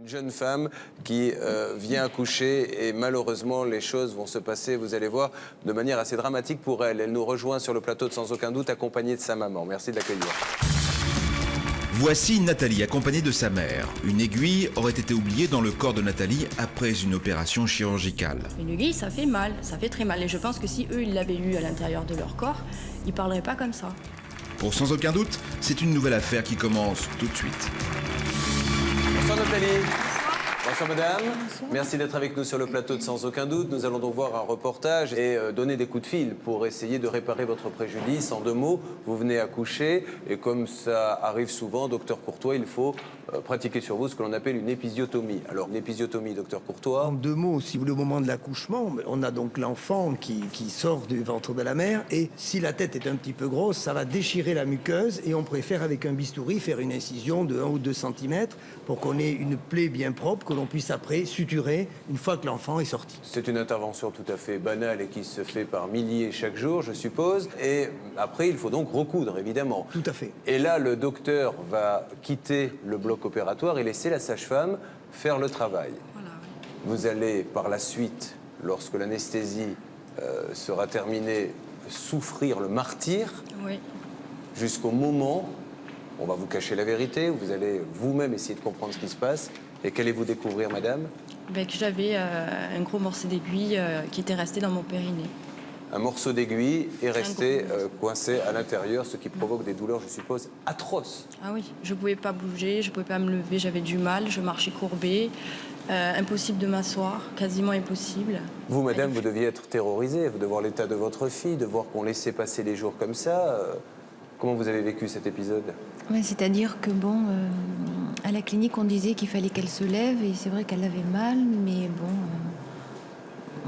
jeune femme qui vient accoucher et malheureusement les choses vont se passer, vous allez voir, de manière assez dramatique pour elle. Elle nous rejoint sur le plateau de Sans aucun doute accompagnée de sa maman. Merci de l'accueillir. Voici Nathalie accompagnée de sa mère. Une aiguille aurait été oubliée dans le corps de Nathalie après une opération chirurgicale. Une aiguille, ça fait mal, ça fait très mal. Et je pense que si eux, ils l'avaient eu à l'intérieur de leur corps, ils parleraient pas comme ça. Pour Sans aucun doute, c'est une nouvelle affaire qui commence tout de suite. Bonsoir Nathalie. Bonsoir madame. Bonsoir. Merci d'être avec nous sur le plateau de Sans aucun doute. Nous allons donc voir un reportage et donner des coups de fil pour essayer de réparer votre préjudice. En 2 mots, vous venez accoucher et comme ça arrive souvent, docteur Courtois, il faut pratiquer sur vous ce que l'on appelle une épisiotomie. Alors, une épisiotomie, docteur Courtois. En 2 mots, si vous voulez, au moment de l'accouchement, on a donc l'enfant qui sort du ventre de la mère et si la tête est un petit peu grosse, ça va déchirer la muqueuse et on préfère avec un bistouri faire une incision de 1 ou 2 cm pour qu'on ait une plaie bien propre que l'on puisse après suturer une fois que l'enfant est sorti. C'est une intervention tout à fait banale et qui se fait par milliers chaque jour, je suppose. Et après, il faut donc recoudre, évidemment. Tout à fait. Et là, le docteur va quitter le bloc opératoire et laisser la sage-femme faire le travail. Voilà, oui. Vous allez, par la suite, lorsque l'anesthésie sera terminée, souffrir le martyre. Oui. Jusqu'au moment, on va vous cacher la vérité, vous allez vous-même essayer de comprendre ce qui se passe. Et qu'allez-vous découvrir, madame? Que j'avais un gros morceau d'aiguille qui était resté dans mon périnée. Un morceau d'aiguille est resté coincé à l'intérieur, ce qui provoque des douleurs, je suppose, atroces. Ah oui, je pouvais pas bouger, je pouvais pas me lever, j'avais du mal, je marchais courbée. Impossible de m'asseoir, quasiment impossible. Vous, madame, vous deviez être terrorisée, de voir l'état de votre fille, de voir qu'on laissait passer les jours comme ça. Comment vous avez vécu cet épisode? Ouais, c'est-à-dire que bon, à la clinique, on disait qu'il fallait qu'elle se lève et c'est vrai qu'elle avait mal, mais bon,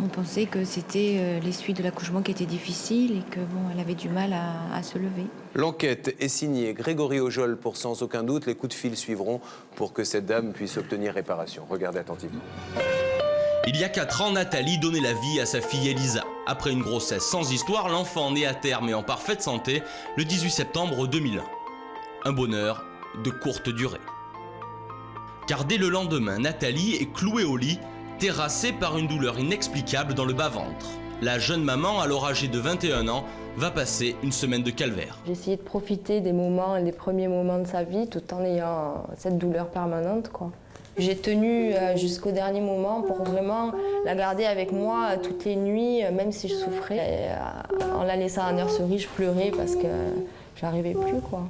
on pensait que c'était les suites de l'accouchement qui étaient difficiles et que bon, elle avait du mal à se lever. L'enquête est signée Grégory Ojol pour Sans aucun doute. Les coups de fil suivront pour que cette dame puisse obtenir réparation. Regardez attentivement. Il y a 4 ans, Nathalie donnait la vie à sa fille Elisa. Après une grossesse sans histoire, l'enfant naît à terme et en parfaite santé le 18 septembre 2001. Un bonheur de courte durée. Car dès le lendemain, Nathalie est clouée au lit, terrassée par une douleur inexplicable dans le bas-ventre. La jeune maman, alors âgée de 21 ans, va passer une semaine de calvaire. J'ai essayé de profiter des moments, des premiers moments de sa vie, tout en ayant cette douleur permanente, quoi. J'ai tenu jusqu'au dernier moment pour vraiment la garder avec moi toutes les nuits, même si je souffrais. Et, en la laissant à nurserie, je pleurais parce que j'arrivais plus, quoi.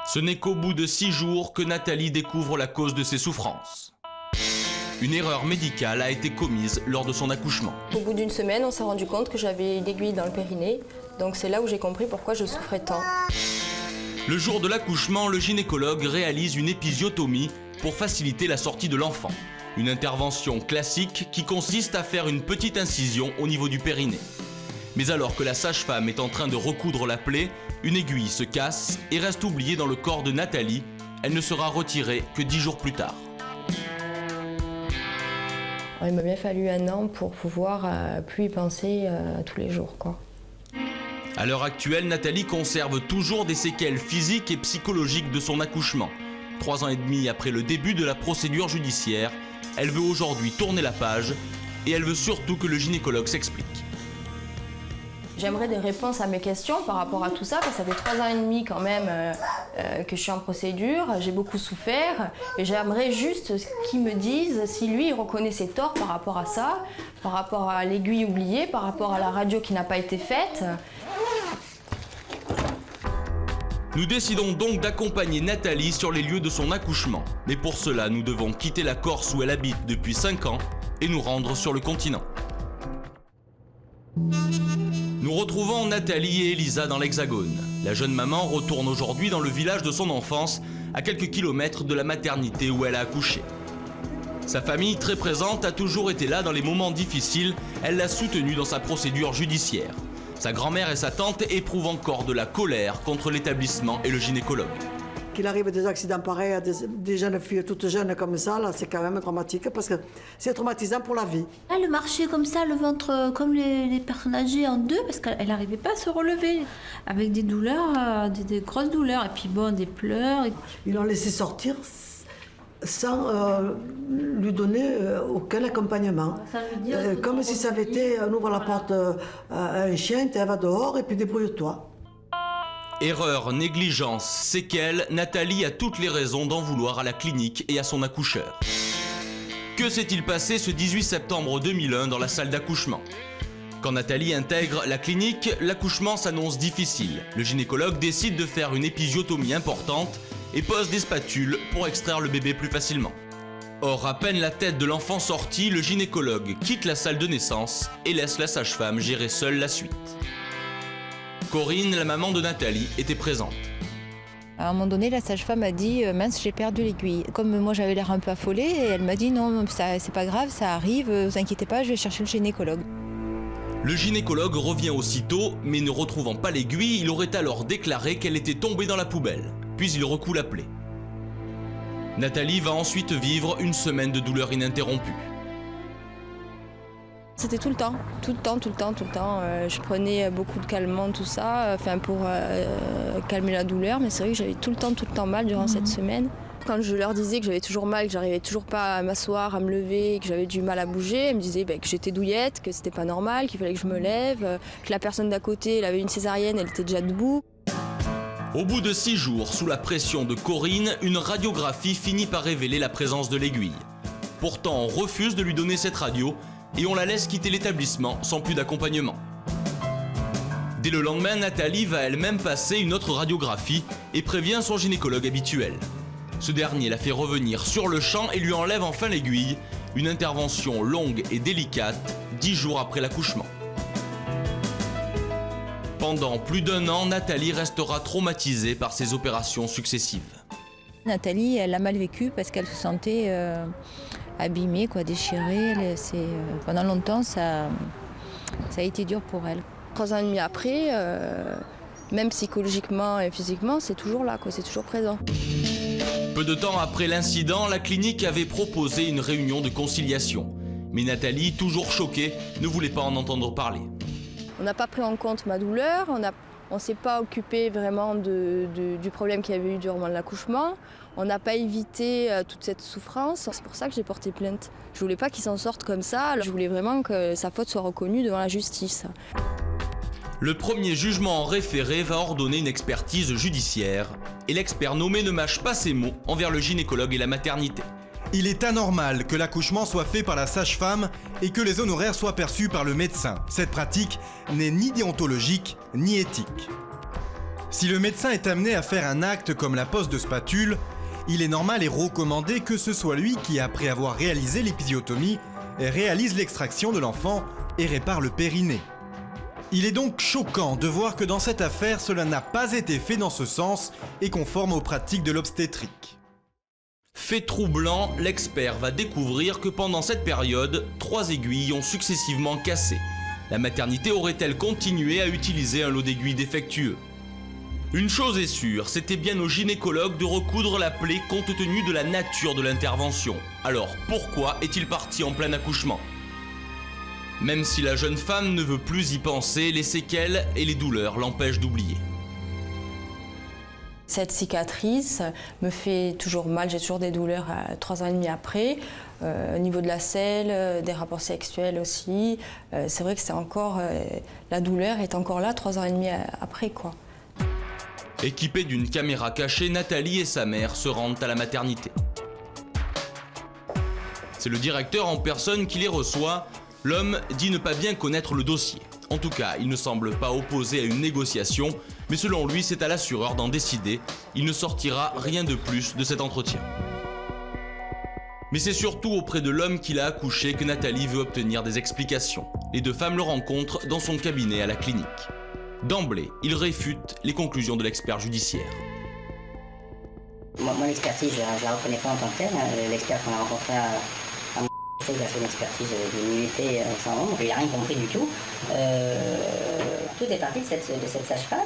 Ce n'est qu'au bout de 6 jours que Nathalie découvre la cause de ses souffrances. Une erreur médicale a été commise lors de son accouchement. Au bout d'1 semaine, on s'est rendu compte que j'avais une aiguille dans le périnée. Donc c'est là où j'ai compris pourquoi je souffrais tant. Le jour de l'accouchement, le gynécologue réalise une épisiotomie pour faciliter la sortie de l'enfant. Une intervention classique qui consiste à faire une petite incision au niveau du périnée. Mais alors que la sage-femme est en train de recoudre la plaie, une aiguille se casse et reste oubliée dans le corps de Nathalie. Elle ne sera retirée que 10 jours plus tard. Alors, il m'a bien fallu 1 an pour pouvoir plus y penser tous les jours, quoi. À l'heure actuelle, Nathalie conserve toujours des séquelles physiques et psychologiques de son accouchement. 3 ans et demi après le début de la procédure judiciaire, elle veut aujourd'hui tourner la page et elle veut surtout que le gynécologue s'explique. J'aimerais des réponses à mes questions par rapport à tout ça, parce que ça fait 3 ans et demi quand même que je suis en procédure, j'ai beaucoup souffert, et j'aimerais juste qu'ils me disent si lui il reconnaît ses torts par rapport à ça, par rapport à l'aiguille oubliée, par rapport à la radio qui n'a pas été faite. Nous décidons donc d'accompagner Nathalie sur les lieux de son accouchement. Mais pour cela, nous devons quitter la Corse où elle habite depuis 5 ans et nous rendre sur le continent. Nous retrouvons Nathalie et Elisa dans l'Hexagone. La jeune maman retourne aujourd'hui dans le village de son enfance, à quelques kilomètres de la maternité où elle a accouché. Sa famille, très présente, a toujours été là dans les moments difficiles. Elle l'a soutenue dans sa procédure judiciaire. Sa grand-mère et sa tante éprouvent encore de la colère contre l'établissement et le gynécologue. Qu'il arrive des accidents pareils à des jeunes filles toutes jeunes comme ça, là, c'est quand même dramatique parce que c'est traumatisant pour la vie. Elle marchait comme ça, le ventre comme les personnes âgées en 2 parce qu'elle n'arrivait pas à se relever. Avec des douleurs, des grosses douleurs. Et puis bon, des pleurs. Ils l'ont laissé sortir sans lui donner aucun accompagnement. Comme si ça avait été, on ouvre la porte à un chien, tu vas dehors et puis débrouille-toi. Erreur, négligence, séquelles, Nathalie a toutes les raisons d'en vouloir à la clinique et à son accoucheur. Que s'est-il passé ce 18 septembre 2001 dans la salle d'accouchement ? Quand Nathalie intègre la clinique, l'accouchement s'annonce difficile. Le gynécologue décide de faire une épisiotomie importante et pose des spatules pour extraire le bébé plus facilement. Or, à peine la tête de l'enfant sortie, le gynécologue quitte la salle de naissance et laisse la sage-femme gérer seule la suite. Corinne, la maman de Nathalie, était présente. À un moment donné, la sage-femme a dit « mince, j'ai perdu l'aiguille ». Comme moi j'avais l'air un peu affolée, et elle m'a dit « non, c'est pas grave, ça arrive, vous inquiétez pas, je vais chercher le gynécologue ». Le gynécologue revient aussitôt, mais ne retrouvant pas l'aiguille, il aurait alors déclaré qu'elle était tombée dans la poubelle. Puis il recoue la plaie. Nathalie va ensuite vivre une semaine de douleur ininterrompue. C'était tout le temps. Je prenais beaucoup de calmants, tout ça, pour calmer la douleur, mais c'est vrai que j'avais tout le temps mal durant cette semaine. Quand je leur disais que j'avais toujours mal, que j'arrivais toujours pas à m'asseoir, à me lever, que j'avais du mal à bouger, elles me disaient que j'étais douillette, que c'était pas normal, qu'il fallait que je me lève, que la personne d'à côté, elle avait une césarienne, elle était déjà debout. Au bout de 6 jours, sous la pression de Corinne, une radiographie finit par révéler la présence de l'aiguille. Pourtant, on refuse de lui donner cette radio et on la laisse quitter l'établissement sans plus d'accompagnement. Dès le lendemain, Nathalie va elle-même passer une autre radiographie et prévient son gynécologue habituel. Ce dernier la fait revenir sur le champ et lui enlève enfin l'aiguille, une intervention longue et délicate, 10 jours après l'accouchement. Pendant plus d'1 an, Nathalie restera traumatisée par ces opérations successives. Nathalie, elle a mal vécu parce qu'elle se sentait abîmée, déchirée. Pendant longtemps, ça a été dur pour elle. 3 ans et demi après, même psychologiquement et physiquement, c'est toujours là, c'est toujours présent. Peu de temps après l'incident, la clinique avait proposé une réunion de conciliation. Mais Nathalie, toujours choquée, ne voulait pas en entendre parler. On n'a pas pris en compte ma douleur, on ne s'est pas occupé vraiment du problème qu'il y avait eu durant l'accouchement. On n'a pas évité toute cette souffrance. C'est pour ça que j'ai porté plainte. Je voulais pas qu'il s'en sorte comme ça. Je voulais vraiment que sa faute soit reconnue devant la justice. Le premier jugement en référé va ordonner une expertise judiciaire. Et l'expert nommé ne mâche pas ses mots envers le gynécologue et la maternité. Il est anormal que l'accouchement soit fait par la sage-femme et que les honoraires soient perçus par le médecin. Cette pratique n'est ni déontologique ni éthique. Si le médecin est amené à faire un acte comme la pose de spatule, il est normal et recommandé que ce soit lui qui, après avoir réalisé l'épisiotomie, réalise l'extraction de l'enfant et répare le périnée. Il est donc choquant de voir que dans cette affaire, cela n'a pas été fait dans ce sens et conforme aux pratiques de l'obstétrique. Fait troublant, l'expert va découvrir que pendant cette période, 3 aiguilles ont successivement cassé. La maternité aurait-elle continué à utiliser un lot d'aiguilles défectueux ? Une chose est sûre, c'était bien au gynécologue de recoudre la plaie compte tenu de la nature de l'intervention. Alors pourquoi est-il parti en plein accouchement ? Même si la jeune femme ne veut plus y penser, les séquelles et les douleurs l'empêchent d'oublier. Cette cicatrice me fait toujours mal, j'ai toujours des douleurs 3 ans et demi après. Au niveau de la selle, des rapports sexuels aussi. C'est vrai que c'est encore, la douleur est encore là 3 ans et demi après, Équipée d'une caméra cachée, Nathalie et sa mère se rendent à la maternité. C'est le directeur en personne qui les reçoit. L'homme dit ne pas bien connaître le dossier. En tout cas, il ne semble pas opposé à une négociation, mais selon lui, c'est à l'assureur d'en décider. Il ne sortira rien de plus de cet entretien. Mais c'est surtout auprès de l'homme qui l'a accouché que Nathalie veut obtenir des explications. Les 2 femmes le rencontrent dans son cabinet à la clinique. D'emblée, il réfute les conclusions de l'expert judiciaire. Mon expertise, je ne la reconnais pas en tant que telle. L'expert qu'on a rencontré à il a fait une expertise d'une nuitée sans ombre, il n'a rien compris du tout. Tout est parti de cette sage-femme,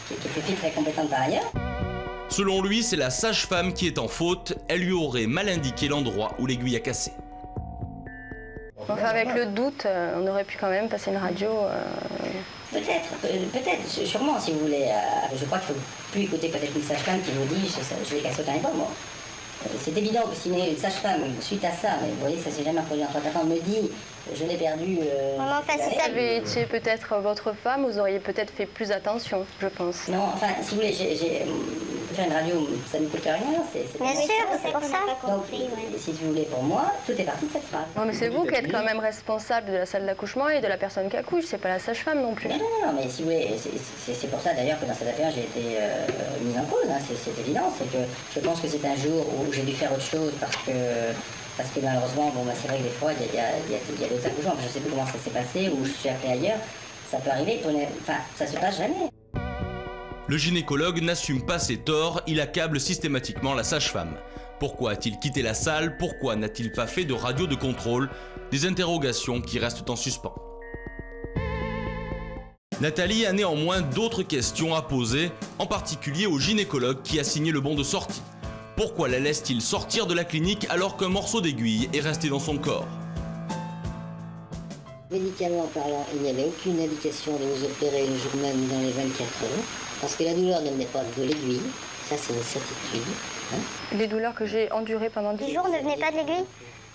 qui est une fille très compétente par ailleurs. Selon lui, c'est la sage-femme qui est en faute. Elle lui aurait mal indiqué l'endroit où l'aiguille a cassé. Enfin, avec le doute, on aurait pu quand même passer une radio. Peut-être, sûrement, si vous voulez. Je crois qu'il ne faut plus écouter peut-être une sage-femme qui vous dit je l'ai cassé au dernier moment. C'est évident que si une sage-femme, suite à ça, mais vous voyez, ça s'est jamais produit entre temps, me dit je l'ai perdu. Maman, enfin, si ça avait été peut-être votre femme, vous auriez peut-être fait plus attention, je pense. Non, enfin, si vous voulez, j'ai faire une radio, ça ne coûte rien. Bien sûr, c'est pour ça. Donc, si vous voulez, pour moi, tout est parti de cette phrase. Non, mais c'est vous qui êtes quand même responsable de la salle d'accouchement et de la personne qui accouche, c'est pas la sage-femme non plus. Non, mais si vous voulez, c'est pour ça d'ailleurs que dans cette affaire, j'ai été mise en cause, hein, c'est évident. C'est que je pense que c'est un jour où j'ai dû faire autre chose parce que malheureusement, bon, bah, c'est vrai que des fois, il y a d'autres accouchements. Je ne sais plus comment ça s'est passé, ou je suis appelée ailleurs. Ça peut arriver, enfin, ça se passe jamais. Le gynécologue n'assume pas ses torts, il accable systématiquement la sage-femme. Pourquoi a-t-il quitté la salle? Pourquoi n'a-t-il pas fait de radio de contrôle? Des interrogations qui restent en suspens. Nathalie a néanmoins d'autres questions à poser, en particulier au gynécologue qui a signé le bon de sortie. Pourquoi la laisse-t-il sortir de la clinique alors qu'un morceau d'aiguille est resté dans son corps? Médicalement parlant, il n'y avait aucune indication de vous opérer le jour même dans les 24 heures, parce que la douleur ne venait pas de l'aiguille, ça c'est une certitude. Hein. Les douleurs que j'ai endurées pendant 10 jours ne venaient pas de l'aiguille.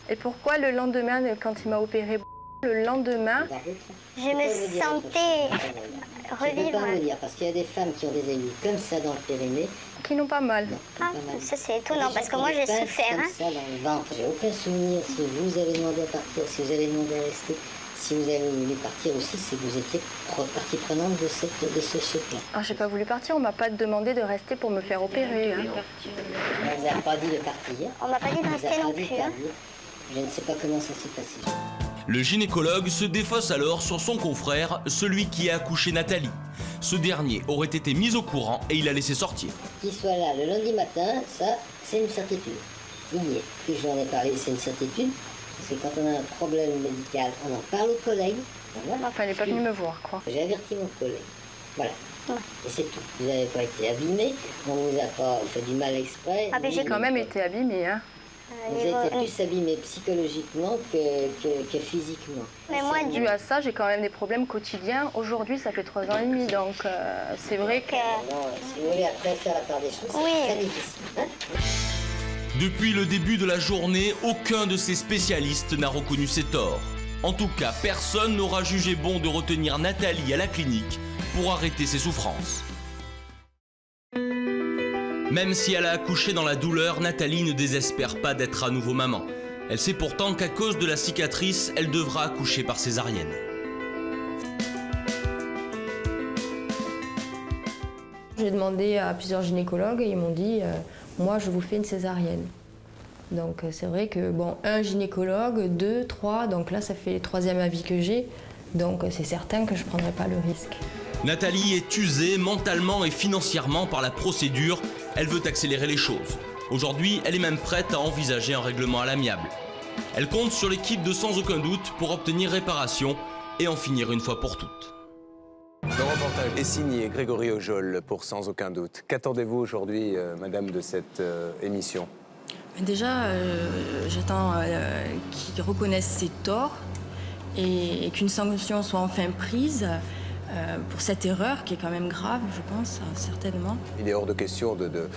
Et pourquoi le lendemain, quand il m'a opéré, le lendemain, je me sentais revivre. Je ne peux pas vous dire, parce qu'il y a des femmes qui ont des aiguilles comme ça dans le périnée. Qui n'ont pas mal. Ah, ça c'est étonnant, parce que moi j'ai souffert. Comme ça dans le ventre. J'ai aucun souvenir si vous avez demandé à partir, si vous avez demandé à rester. Si vous avez voulu partir aussi, c'est que vous étiez partie prenante de ce choc-là. Ah, j'ai pas voulu partir, on m'a pas demandé de rester pour me faire opérer. Hein. On vous a pas dit de partir. On m'a pas dit de rester non plus. Hein. Je ne sais pas comment ça s'est passé. Le gynécologue se défausse alors sur son confrère, celui qui a accouché Nathalie. Ce dernier aurait été mis au courant et il l'a laissé sortir. Qu'il soit là le lundi matin, ça, c'est une certitude. Il y est. Que je l'en ai parlé, c'est une certitude. Parce que quand on a un problème médical, on en parle aux collègues. Voilà. Enfin, il n'est pas venu me voir, quoi. J'ai averti mon collègue. Voilà. Ouais. Et c'est tout. Vous n'avez pas été abîmé, on ne vous a pas fait du mal exprès. Ah, mais j'ai quand même été abîmée, hein. Vous avez été plus abîmé psychologiquement que physiquement. Mais moi, dû à ça, j'ai quand même des problèmes quotidiens. Aujourd'hui, ça fait 3 ans et demi, donc c'est vrai que... Si vous voulez après faire la part des choses, c'est très difficile. Hein. Depuis le début de la journée, aucun de ces spécialistes n'a reconnu ses torts. En tout cas, personne n'aura jugé bon de retenir Nathalie à la clinique pour arrêter ses souffrances. Même si elle a accouché dans la douleur, Nathalie ne désespère pas d'être à nouveau maman. Elle sait pourtant qu'à cause de la cicatrice, elle devra accoucher par césarienne. J'ai demandé à plusieurs gynécologues et ils m'ont dit moi je vous fais une césarienne. Donc c'est vrai que bon, un gynécologue, 2, 3, donc là ça fait le 3e avis que j'ai, donc c'est certain que je ne prendrai pas le risque. Nathalie est usée mentalement et financièrement par la procédure, elle veut accélérer les choses. Aujourd'hui, elle est même prête à envisager un règlement à l'amiable. Elle compte sur l'équipe de Sans Aucun Doute pour obtenir réparation et en finir une fois pour toutes. Le reportage est signé Grégory Ojol pour Sans Aucun Doute. Qu'attendez-vous aujourd'hui, madame, de cette émission? Déjà, j'attends qu'ils reconnaissent ses torts et qu'une sanction soit enfin prise pour cette erreur qui est quand même grave, je pense, certainement. Il est hors de question de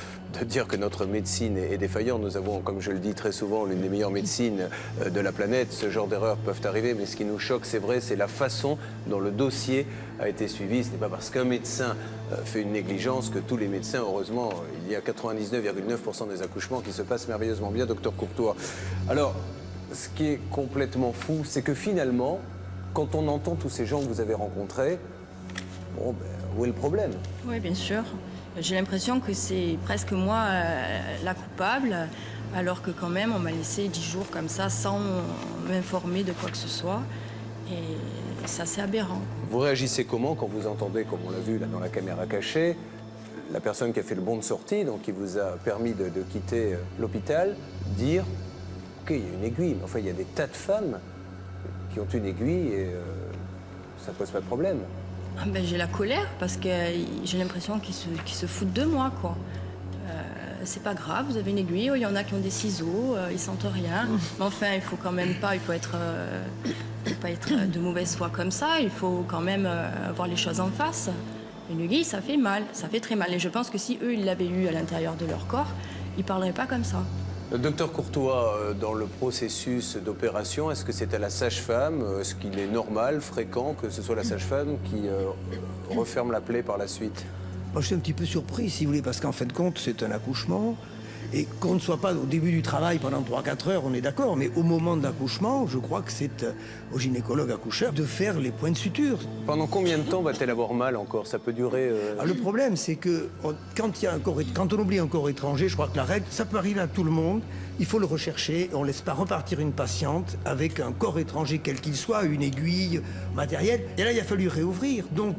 dire que notre médecine est défaillante. Nous avons, comme je le dis très souvent, l'une des meilleures médecines de la planète. Ce genre d'erreurs peuvent arriver, mais ce qui nous choque, c'est vrai, c'est la façon dont le dossier a été suivi. Ce n'est pas parce qu'un médecin fait une négligence que tous les médecins, heureusement, il y a 99,9% des accouchements qui se passent merveilleusement bien, docteur Courtois. Alors, ce qui est complètement fou, c'est que finalement, quand on entend tous ces gens que vous avez rencontrés, bon, ben, où est le problème? Oui, bien sûr. J'ai l'impression que c'est presque moi la coupable, alors que quand même, on m'a laissé 10 jours comme ça, sans m'informer de quoi que ce soit. Et c'est assez aberrant. Vous réagissez comment quand vous entendez, comme on l'a vu là dans la caméra cachée, la personne qui a fait le bon de sortie, donc qui vous a permis de quitter l'hôpital, dire qu'il y a une aiguille, mais enfin il y a des tas de femmes qui ont une aiguille et ça pose pas de problème. Ah ben, j'ai la colère parce que j'ai l'impression qu'ils se foutent de moi, quoi. C'est pas grave, vous avez une aiguille, il y en a qui ont des ciseaux, ils sentent rien. Mais enfin, il faut quand même pas, il faut pas être de mauvaise foi comme ça, il faut quand même voir les choses en face. Une aiguille, ça fait mal, ça fait très mal. Et je pense que si eux, ils l'avaient eu à l'intérieur de leur corps, ils parleraient pas comme ça. Docteur Courtois, dans le processus d'opération, est-ce que c'est à la sage-femme? Est-ce qu'il est normal, fréquent, que ce soit la sage-femme qui referme la plaie par la suite? Moi, je suis un petit peu surpris, si vous voulez, parce qu'en fin de compte, c'est un accouchement. Et qu'on ne soit pas au début du travail pendant 3-4 heures, on est d'accord, mais au moment de l'accouchement, je crois que c'est au gynécologue accoucheur de faire les points de suture. Pendant combien de temps va-t-elle avoir mal encore? Ça peut durer... Le problème, c'est que quand on oublie un corps étranger, je crois que la règle, ça peut arriver à tout le monde, il faut le rechercher, on ne laisse pas repartir une patiente avec un corps étranger quel qu'il soit, une aiguille, matériel. Et là, il a fallu réouvrir, donc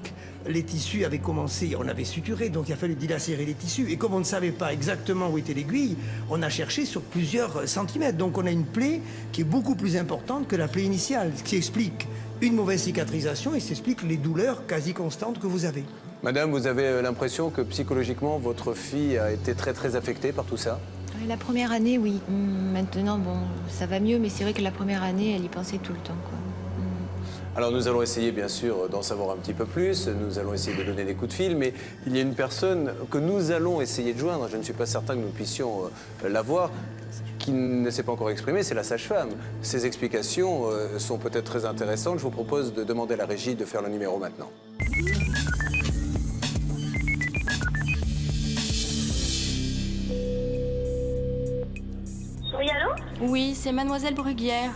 les tissus avaient commencé, on avait suturé, donc il a fallu dilacérer les tissus. Et comme on ne savait pas exactement où était l'aiguille, on a cherché sur plusieurs centimètres. Donc on a une plaie qui est beaucoup plus importante que la plaie initiale, ce qui explique une mauvaise cicatrisation et s'explique les douleurs quasi constantes que vous avez. Madame, vous avez l'impression que psychologiquement, votre fille a été très affectée par tout ça? La première année, oui. Maintenant, bon, ça va mieux, mais c'est vrai que la première année, elle y pensait tout le temps, quoi. Alors nous allons essayer bien sûr d'en savoir un petit peu plus, nous allons essayer de donner des coups de fil, mais il y a une personne que nous allons essayer de joindre, je ne suis pas certain que nous puissions la voir, qui ne s'est pas encore exprimée, c'est la sage-femme. Ses explications sont peut-être très intéressantes, je vous propose de demander à la régie de faire le numéro maintenant. Oui, allô? Oui, c'est Mademoiselle Bruguière.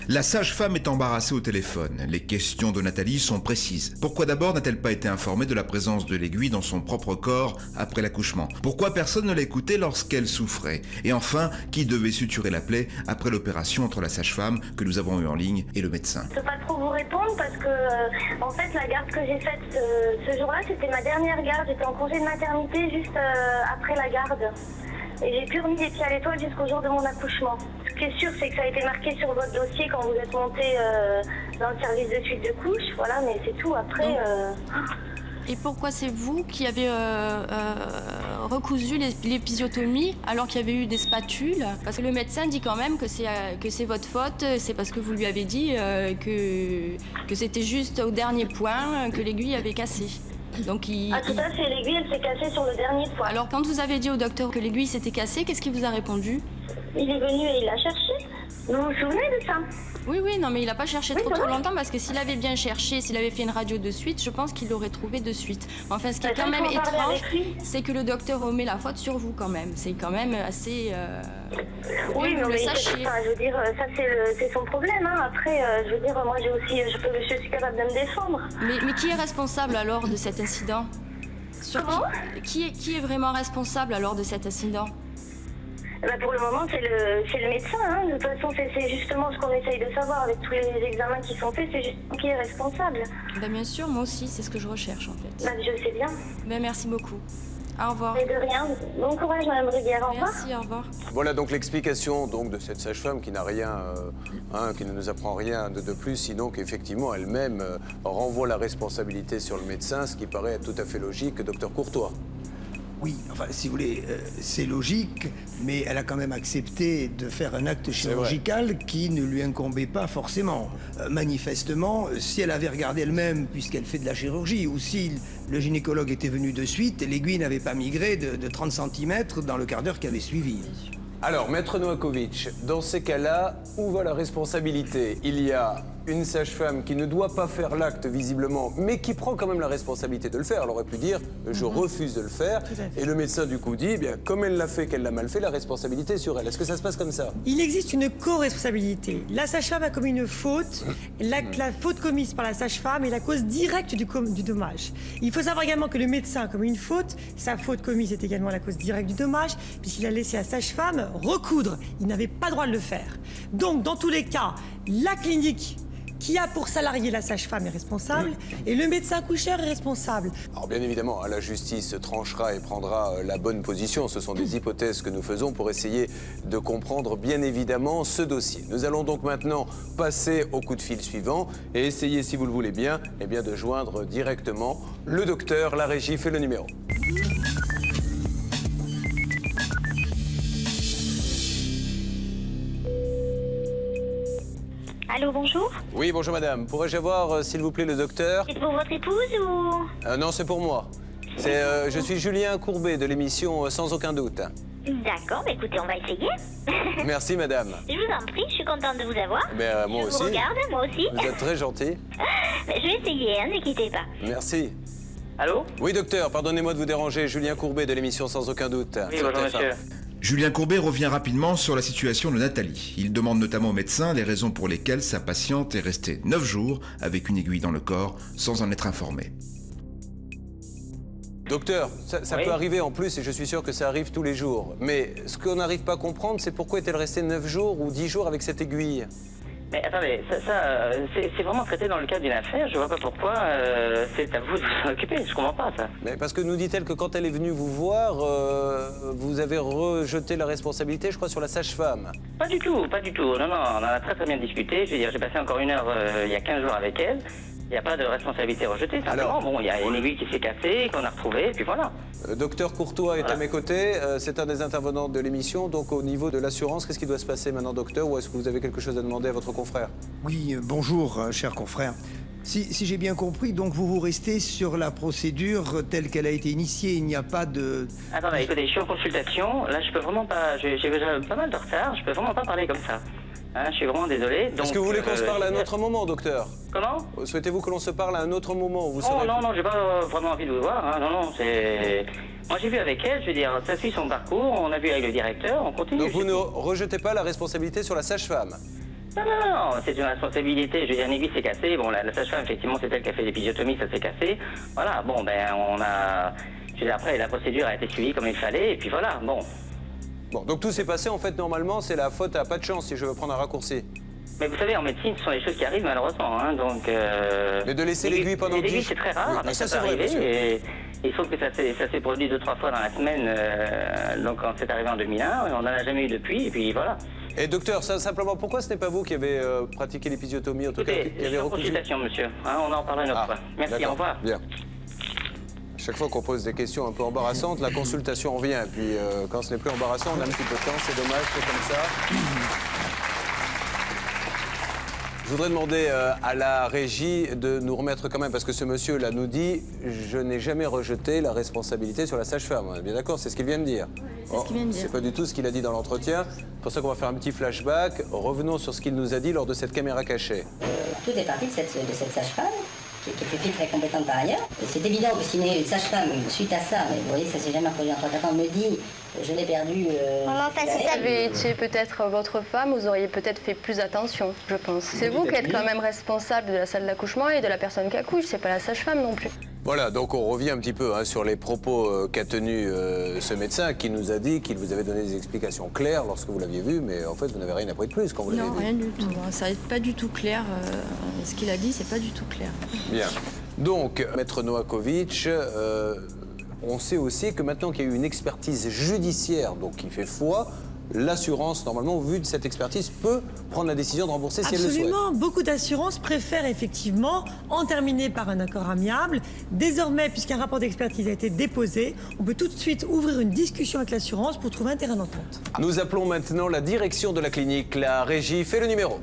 La sage-femme est embarrassée au téléphone. Les questions de Nathalie sont précises. Pourquoi d'abord n'a-t-elle pas été informée de la présence de l'aiguille dans son propre corps après l'accouchement? Pourquoi personne ne l'a écoutée lorsqu'elle souffrait? Et enfin, qui devait suturer la plaie après l'opération entre la sage-femme que nous avons eue en ligne et le médecin? Je ne peux pas trop vous répondre parce que, en fait, la garde que j'ai faite ce jour-là, c'était ma dernière garde. J'étais en congé de maternité juste après la garde. Et j'ai plus remis les pieds à l'étoile jusqu'au jour de mon accouchement. Ce qui est sûr, c'est que ça a été marqué sur votre dossier quand vous êtes monté dans le service de suite de couche. Voilà, mais c'est tout. Après... Et pourquoi c'est vous qui avez recousu l'épisiotomie alors qu'il y avait eu des spatules? Parce que le médecin dit quand même que c'est votre faute, c'est parce que vous lui avez dit que c'était juste au dernier point que l'aiguille avait cassé. Donc Ah tout à fait, l'aiguille elle s'est cassée sur le dernier point. Alors quand vous avez dit au docteur que l'aiguille s'était cassée, qu'est-ce qu'il vous a répondu? Il est venu et il l'a cherché. Vous vous souvenez de ça? Oui, non, mais il n'a pas cherché trop longtemps parce que s'il avait bien cherché, s'il avait fait une radio de suite, je pense qu'il l'aurait trouvé de suite. Enfin, ce qui est quand même étrange, c'est que le docteur remet la faute sur vous quand même. C'est quand même assez... Oui, mais le sachiez. Je veux dire, ça c'est son problème. Hein. Après, je veux dire, moi je suis capable de me défendre. Mais qui est responsable alors de cet incident? Comment? Qui est vraiment responsable alors de cet incident? Bah pour le moment, c'est le médecin. Hein. De toute façon, c'est justement ce qu'on essaye de savoir avec tous les examens qui sont faits. C'est justement qui est responsable. Ben bien sûr, moi aussi, c'est ce que je recherche en fait. Bah, je sais bien. Ben merci beaucoup. Au revoir. Et de rien. Bon courage, Madame Bruguière. Au revoir. Merci, au revoir. Voilà donc l'explication de cette sage-femme qui n'a rien, qui ne nous apprend rien de plus, sinon qu'effectivement elle-même renvoie la responsabilité sur le médecin, ce qui paraît tout à fait logique, docteur Courtois. Oui, enfin, si vous voulez, c'est logique, mais elle a quand même accepté de faire un acte chirurgical qui ne lui incombait pas forcément. Manifestement, si elle avait regardé elle-même, puisqu'elle fait de la chirurgie, ou si le gynécologue était venu de suite, l'aiguille n'avait pas migré de 30 cm dans le quart d'heure qui avait suivi. Alors, Maître Novakovic, dans ces cas-là, où va la responsabilité? Il y a une sage-femme qui ne doit pas faire l'acte visiblement, mais qui prend quand même la responsabilité de le faire. Elle aurait pu dire « je refuse de le faire ». Et le médecin du coup dit eh « bien, comme elle l'a fait, qu'elle l'a mal fait, la responsabilité est sur elle ». Est-ce que ça se passe comme ça? Il existe une co-responsabilité. La sage-femme a commis une faute. La faute commise par la sage-femme est la cause directe du dommage. Il faut savoir également que le médecin a commis une faute. Sa faute commise est également la cause directe du dommage, puisqu'il a laissé la sage-femme recoudre. Il n'avait pas le droit de le faire. Donc, dans tous les cas, la clinique qui a pour salarié la sage-femme est responsable et le médecin accoucheur est responsable. Alors bien évidemment, la justice tranchera et prendra la bonne position. Ce sont des hypothèses que nous faisons pour essayer de comprendre bien évidemment ce dossier. Nous allons donc maintenant passer au coup de fil suivant et essayer, si vous le voulez bien, de joindre directement le docteur. La régie fait le numéro. Allô, bonjour. Oui, bonjour madame. Pourrais-je avoir, s'il vous plaît, le docteur? C'est pour votre épouse ou... Non, c'est pour moi. Je suis Julien Courbet de l'émission Sans aucun doute. D'accord, bah écoutez, on va essayer. Merci madame. Je vous en prie, je suis contente de vous avoir. Moi je aussi. vous regarde, moi aussi. Vous êtes très gentil. Je vais essayer, hein, ne quittez pas. Merci. Allô? Oui docteur, pardonnez-moi de vous déranger, Julien Courbet de l'émission Sans aucun doute. Oui, sur bonjour TF1. monsieur. Julien Courbet revient rapidement sur la situation de Nathalie. Il demande notamment au médecin les raisons pour lesquelles sa patiente est restée 9 jours avec une aiguille dans le corps sans en être informée. Docteur, ça Oui. peut arriver en plus, et je suis sûr que ça arrive tous les jours. Mais ce qu'on n'arrive pas à comprendre, c'est pourquoi est-elle restée 9 jours ou 10 jours avec cette aiguille? Mais attendez, c'est vraiment traité dans le cadre d'une affaire. Je vois pas pourquoi c'est à vous de vous en occuper. Je comprends pas ça. Mais parce que nous dit-elle que quand elle est venue vous voir, vous avez rejeté la responsabilité, je crois, sur la sage-femme. Pas du tout, pas du tout. Non, non, on en a très très bien discuté. Je veux dire, j'ai passé encore 1 heure il y a 15 jours avec elle. Il n'y a pas de responsabilité rejetée. Simplement, bon, il y a une aiguille qui s'est cassée, qu'on a retrouvée, et puis voilà. Docteur Courtois est à mes côtés, c'est un des intervenants de l'émission. Donc au niveau de l'assurance, qu'est-ce qui doit se passer maintenant, docteur? Ou est-ce que vous avez quelque chose à demander à votre confrère? Oui, bonjour, cher confrère. Si j'ai bien compris, donc vous restez sur la procédure telle qu'elle a été initiée. Il n'y a pas de... Attendez, écoutez, je suis en consultation. Là, je peux vraiment pas... J'ai déjà pas mal de retard. Je peux vraiment pas parler comme ça. Hein, je suis vraiment désolé. Est-ce que vous voulez qu'on se parle à un autre moment, docteur? Comment? Souhaitez-vous que l'on se parle à un autre moment où vous Oh serez... non, non, j'ai pas vraiment envie de vous voir. Hein. Non, non, c'est... Moi, j'ai vu avec elle, je veux dire, ça suit son parcours. On a vu avec le directeur, on continue. Donc vous ne rejetez pas la responsabilité sur la sage-femme? Non, non, non, c'est une responsabilité. Je veux dire, une aiguille s'est cassée. Bon, la sage-femme, effectivement, c'est elle qui a fait l'épisiotomie, ça s'est cassé. Voilà, bon, ben, on a... Je veux dire, après, la procédure a été suivie comme il fallait, et puis voilà, bon. Bon, donc tout s'est passé, en fait, normalement, c'est la faute à pas de chance, si je veux prendre un raccourci. Mais vous savez, en médecine, ce sont des choses qui arrivent malheureusement, hein, donc... Mais de laisser l'aiguille pendant 10... L'aiguille, c'est très rare, Oui, mais ça, ça peut c'est vrai, arriver. Et il faut que ça s'est produit 2-3 fois dans la semaine, donc quand c'est arrivé en 2001, on n'en a jamais eu depuis, et puis voilà. Et docteur, simplement, pourquoi ce n'est pas vous qui avez pratiqué l'épisiotomie, en tout cas, Écoutez, qui je avez suis en recousu? consultation, monsieur, hein, on en parlera une autre fois. Merci, d'accord. au revoir. Bien. Chaque fois qu'on pose des questions un peu embarrassantes, la consultation revient. Et puis, quand ce n'est plus embarrassant, on a un petit peu de temps, c'est dommage, c'est comme ça. Je voudrais demander à la régie de nous remettre quand même, parce que ce monsieur-là nous dit « Je n'ai jamais rejeté la responsabilité sur la sage-femme ». On est bien d'accord, c'est ce qu'il vient de dire. C'est ce qu'il vient de dire. C'est pas du tout ce qu'il a dit dans l'entretien. C'est pour ça qu'on va faire un petit flashback. Revenons sur ce qu'il nous a dit lors de cette caméra cachée. Tout est parti de cette sage-femme, qui est une fille très compétente par ailleurs. Et c'est évident que si une sage-femme, suite à ça, mais vous voyez, ça s'est jamais produit en 3-4 ans, me dit je l'ai perdu. Si ça avait été peut-être votre femme, vous auriez peut-être fait plus attention, je pense. C'est vous qui êtes quand même responsable de la salle d'accouchement et de la personne qui accouche, c'est pas la sage-femme non plus. Voilà, donc on revient un petit peu sur les propos qu'a tenus ce médecin qui nous a dit qu'il vous avait donné des explications claires lorsque vous l'aviez vu, mais en fait vous n'avez rien appris de plus quand vous l'avez vu. Non, rien du tout. Ça n'est pas du tout clair. Ce qu'il a dit, c'est pas du tout clair. Bien. Donc, Maître Novakovic, on sait aussi que maintenant qu'il y a eu une expertise judiciaire, donc qui fait foi, l'assurance, normalement, au vu de cette expertise, peut prendre la décision de rembourser si elle le souhaite. Absolument. Beaucoup d'assurances préfèrent effectivement en terminer par un accord amiable. Désormais, puisqu'un rapport d'expertise a été déposé, on peut tout de suite ouvrir une discussion avec l'assurance pour trouver un terrain d'entente. Nous appelons maintenant la direction de la clinique. La régie fait le numéro.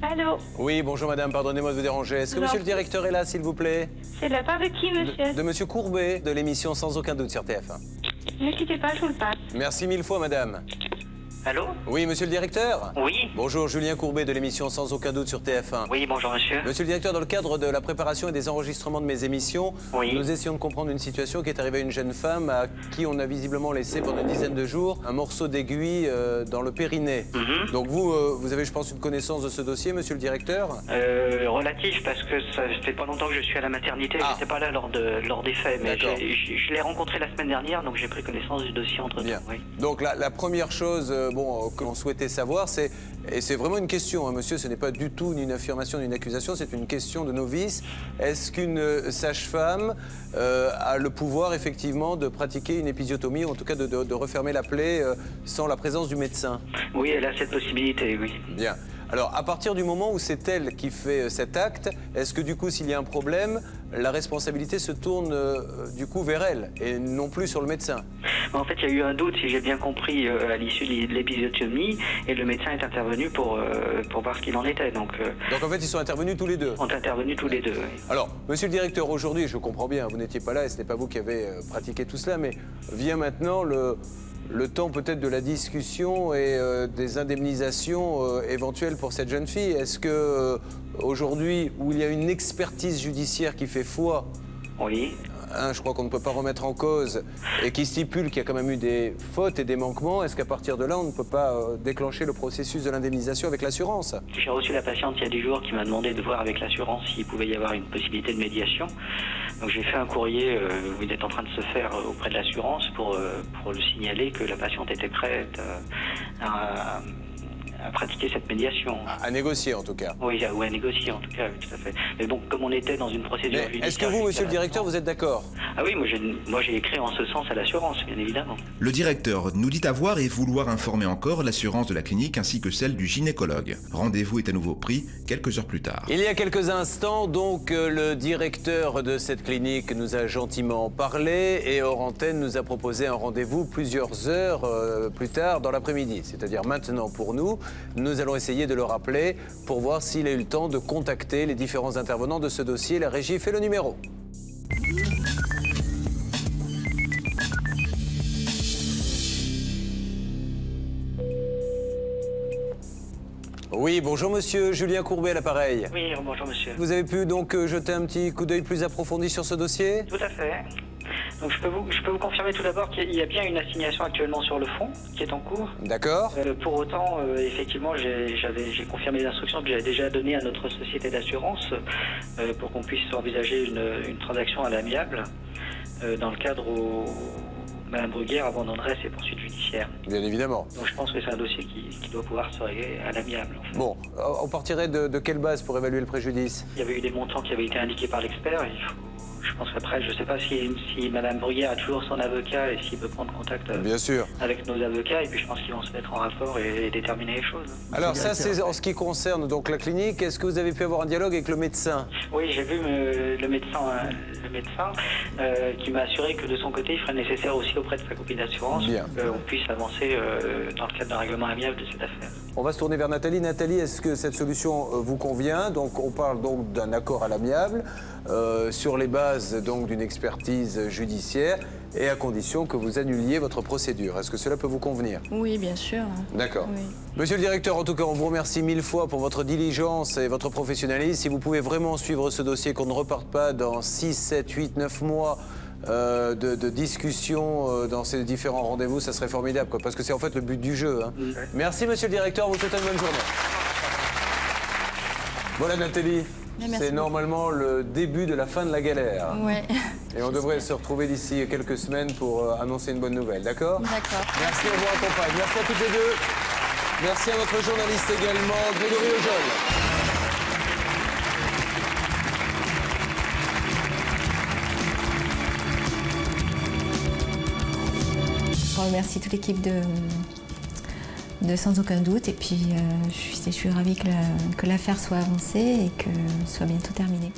Allô? Oui, bonjour madame, pardonnez-moi de vous déranger. Est-ce que monsieur le directeur est là, s'il vous plaît? C'est de la part de qui, monsieur? De monsieur Courbet, de l'émission Sans aucun doute sur TF1. Ne quittez pas, je vous le passe. Merci mille fois, madame. Allô? Oui, monsieur le directeur? Oui. Bonjour, Julien Courbet de l'émission Sans aucun doute sur TF1. Oui, bonjour monsieur. Monsieur le directeur, dans le cadre de la préparation et des enregistrements de mes émissions, Oui. nous essayons de comprendre une situation qui est arrivée à une jeune femme à qui on a visiblement laissé pendant une dizaine de jours un morceau d'aiguille dans le périnée. Donc vous avez, je pense, une connaissance de ce dossier, monsieur le directeur? Relatif, parce que ça fait pas longtemps que je suis à la maternité, j'étais pas là lors des faits, mais je l'ai rencontré la semaine dernière, donc j'ai pris connaissance du dossier entre temps. Oui. Donc la première chose que l'on souhaitait savoir, c'est, et c'est vraiment une question, hein, monsieur, ce n'est pas du tout ni une affirmation ni une accusation, c'est une question de novice. Est-ce qu'une sage-femme a le pouvoir, effectivement, de pratiquer une épisiotomie, ou en tout cas de refermer la plaie sans la présence du médecin? Oui, elle a cette possibilité, oui. Bien. Alors, à partir du moment où c'est elle qui fait cet acte, est-ce que du coup, s'il y a un problème, la responsabilité se tourne du coup vers elle et non plus sur le médecin. En fait, il y a eu un doute, si j'ai bien compris, à l'issue de l'épisiotomie, et le médecin est intervenu pour voir ce qu'il en était. Donc en fait, ils sont intervenus tous les deux. Ils sont intervenus tous les deux, oui. Alors, monsieur le directeur, aujourd'hui, je comprends bien, vous n'étiez pas là et ce n'est pas vous qui avez pratiqué tout cela, mais vient maintenant le temps peut-être de la discussion et des indemnisations éventuelles pour cette jeune fille. Est-ce que aujourd'hui, où il y a une expertise judiciaire qui fait foi, oui. Je crois qu'on ne peut pas remettre en cause, et qui stipule qu'il y a quand même eu des fautes et des manquements, est-ce qu'à partir de là, on ne peut pas déclencher le processus de l'indemnisation avec l'assurance? J'ai reçu la patiente il y a 10 jours qui m'a demandé de voir avec l'assurance s'il pouvait y avoir une possibilité de médiation. Donc j'ai fait un courrier, il est en train de se faire auprès de l'assurance pour le signaler que la patiente était prête à pratiquer cette médiation. À négocier en tout cas. Oui, ou à négocier en tout cas, oui, tout à fait. Mais bon, comme on était dans une procédure judiciaire... Est-ce que vous, monsieur le directeur, vous êtes d'accord? Ah oui, moi j'ai écrit en ce sens à l'assurance, bien évidemment. Le directeur nous dit avoir et vouloir informer encore l'assurance de la clinique ainsi que celle du gynécologue. Rendez-vous est à nouveau pris quelques heures plus tard. Il y a quelques instants, donc, le directeur de cette clinique nous a gentiment parlé et hors antenne nous a proposé un rendez-vous plusieurs heures plus tard dans l'après-midi, c'est-à-dire maintenant pour nous. Nous allons essayer de le rappeler pour voir s'il a eu le temps de contacter les différents intervenants de ce dossier. La régie fait le numéro. Oui, bonjour monsieur, Julien Courbet à l'appareil. Oui, bonjour monsieur. Vous avez pu donc jeter un petit coup d'œil plus approfondi sur ce dossier? Tout à fait. Donc je peux vous confirmer tout d'abord qu'il y a bien une assignation actuellement sur le fond qui est en cours. D'accord. Pour autant, effectivement, j'ai confirmé les instructions que j'avais déjà données à notre société d'assurance pour qu'on puisse envisager une transaction à l'amiable dans le cadre où Mme Bruguière abandonnerait ses poursuites judiciaires. Bien évidemment. Donc je pense que c'est un dossier qui doit pouvoir se régler à l'amiable. En fait. Bon, on partirait de quelle base pour évaluer le préjudice? Il y avait eu des montants qui avaient été indiqués par l'expert. Je pense qu'après, je ne sais pas si Mme Bruguière a toujours son avocat et s'il peut prendre contact Bien sûr. avec nos avocats. Et puis je pense qu'ils vont se mettre en rapport et déterminer les choses. Alors ça, c'est en ce qui concerne donc la clinique. Est-ce que vous avez pu avoir un dialogue avec le médecin? Oui, j'ai vu le médecin qui m'a assuré que de son côté, il ferait nécessaire aussi auprès de sa copine d'assurance qu'on puisse avancer dans le cadre d'un règlement amiable de cette affaire. On va se tourner vers Nathalie. Nathalie, est-ce que cette solution vous convient? Donc on parle donc d'un accord à l'amiable sur les bases donc d'une expertise judiciaire et à condition que vous annuliez votre procédure. Est-ce que cela peut vous convenir? Oui, bien sûr. D'accord. Oui. Monsieur le directeur, en tout cas, on vous remercie 1000 fois pour votre diligence et votre professionnalisme. Si vous pouvez vraiment suivre ce dossier, qu'on ne reparte pas dans 6, 7, 8, 9 mois de discussion dans ces différents rendez-vous, ça serait formidable, quoi, parce que c'est en fait le but du jeu. Hein. Merci, monsieur le directeur, vous souhaite une bonne journée. Voilà, Nathalie. C'est normalement le début de la fin de la galère. Ouais. Et on devrait se retrouver d'ici quelques semaines pour annoncer une bonne nouvelle, d'accord? D'accord. Merci à vous accompagne. Merci à toutes les deux. Merci à notre journaliste également, Grégory Ojol. Je remercie toute l'équipe de Sans Aucun Doute et puis je suis ravie que l'affaire soit avancée et que soit bientôt terminée.